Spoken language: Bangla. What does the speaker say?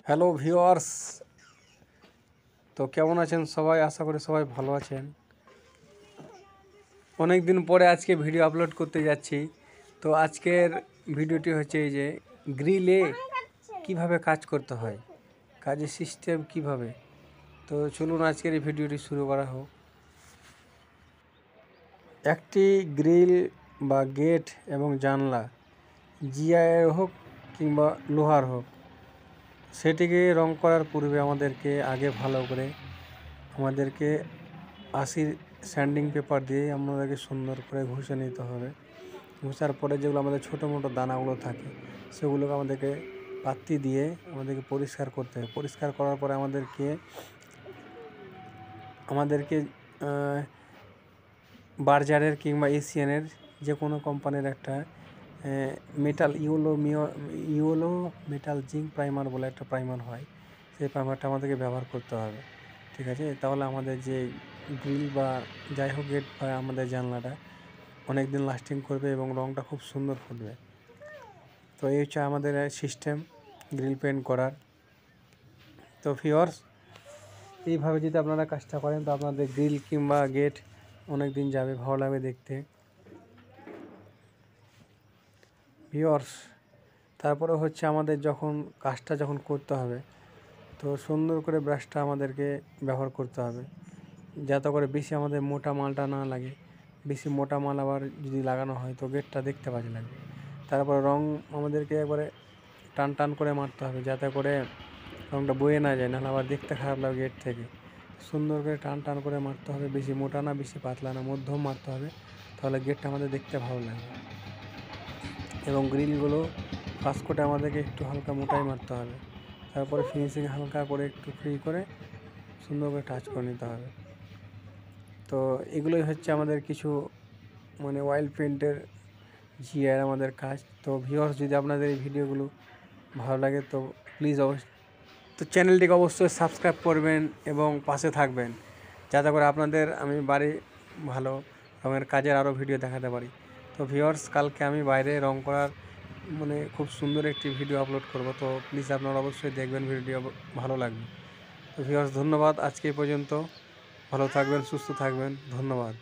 হ্যালো ভিউয়ার্স, তো কেমন আছেন সবাই? আশা করি সবাই ভালো আছেন। অনেক দিন পরে আজকে ভিডিও আপলোড করতে যাচ্ছি। তো আজকের ভিডিওটি হচ্ছে এই যে গ্রিলে কিভাবে কাজ করতে হয়, কাজের সিস্টেম কিভাবে। তো চলুন আজকের এই ভিডিওটি শুরু করা হোক। একটি গ্রিল বা গেট এবং জানলা জিআইয়ের হোক কিংবা লোহার হোক, সেটিকে রং করার পূর্বে আগে ভালো করে আমাদেরকে 80 স্যান্ডিং পেপার দিয়ে আমাদেরকে সুন্দর করে ঘষে নিতে হবে। ঘষার পরে যেগুলো আমাদের ছোটো মোটো দানাগুলো থাকে সেগুলোকে আমাদেরকে পাত্তি দিয়ে আমাদেরকে পরিষ্কার করতে হবে। পরিষ্কার করার পরে আমাদেরকে বার্জারের কিংবা এশিয়ানের যে কোনো কোম্পানির একটা metal yellow metal zinc primer বলে একটা প্রাইমার হয়, সেই প্রাইমারটা আমাদেরকে ব্যবহার করতে হবে। ঠিক আছে, তাহলে আমাদের যে গ্রিল বা যাই হোক গেট বা আমাদের জানলাটা অনেক দিন লাস্টিং করবে এবং রঙটা খুব সুন্দর ফুটবে। তো এই হচ্ছে আমাদের সিস্টেম গ্রিল পেন্ট করার। তো ভিউয়ার্স, এইভাবে যদি আপনারা কাজটা করেন তো আপনাদের গ্রিল কিংবা গেট অনেক দিন যাবে, ভালো লাগবে দেখতে। ভিউয়ার্স, তারপরে হচ্ছে আমাদের কাজটা যখন করতে হবে তো সুন্দর করে ব্রাশটা আমাদেরকে ব্যবহার করতে হবে, যাতে করে বেশি আমাদের মোটা মালটা না লাগে। বেশি মোটা মাল আবার যদি লাগানো হয় তো গেটটা দেখতে বাজে লাগবে। তারপরে রং আমাদেরকে একবারে টান টান করে মারতে হবে, যাতে করে রংটা বয়ে না যায়, নাহলে আবার দেখতে খারাপ লাগে গেট থেকে। সুন্দর করে টান টান করে মারতে হবে, বেশি মোটা না বেশি পাতলা না, মধ্যম মারতে হবে, তাহলে গেটটা আমাদের দেখতে ভালো লাগবে। এবং গ্রিলগুলো ফার্স্ট কোটে আমাদেরকে একটু হালকা মোটাই মারতে হবে, তারপরে ফিনিশিং হালকা করে একটু ফ্রি করে সুন্দর করে টাচ করে নিতে হবে। তো এগুলোই হচ্ছে আমাদের কিছু অয়েল পেন্টের জিআর আমাদের কাজ। তো ভিউয়ার্স, যদি আপনাদের এই ভিডিওগুলো ভালো লাগে তো প্লিজ চ্যানেলটিকে অবশ্যই সাবস্ক্রাইব করবেন এবং পাশে থাকবেন, যাতে করে আপনাদের আমি ভালো রঙের কাজের আরও ভিডিও দেখাতে পারি। তো ভিউয়ার্স, কালকে আমি বাইরে রং করার খুব সুন্দর একটি ভিডিও আপলোড করব, তো প্লিজ আপনারা অবশ্যই দেখবেন, ভিডিও ভালো লাগবে। তো ভিউয়ার্স, ধন্যবাদ। আজকে পর্যন্ত ভালো থাকবেন, সুস্থ থাকবেন, ধন্যবাদ।